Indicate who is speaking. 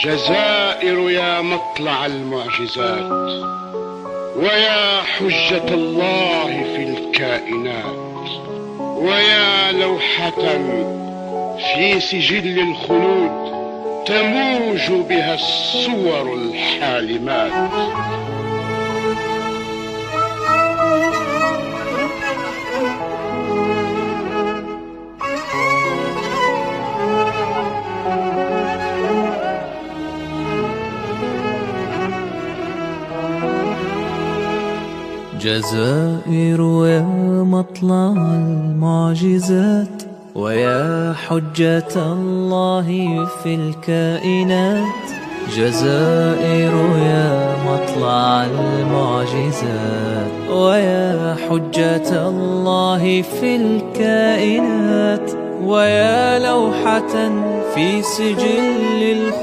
Speaker 1: جزائر يا مطلع المعجزات، ويا حجة الله في الكائنات، ويا لوحة في سجل الخلود تموج بها الصور الحالمات.
Speaker 2: جزائر يا مطلع المعجزات، ويا حجة الله في الكائنات. جزائر يا مطلع المعجزات، ويا حجة الله في الكائنات، ويا لوحة في سجل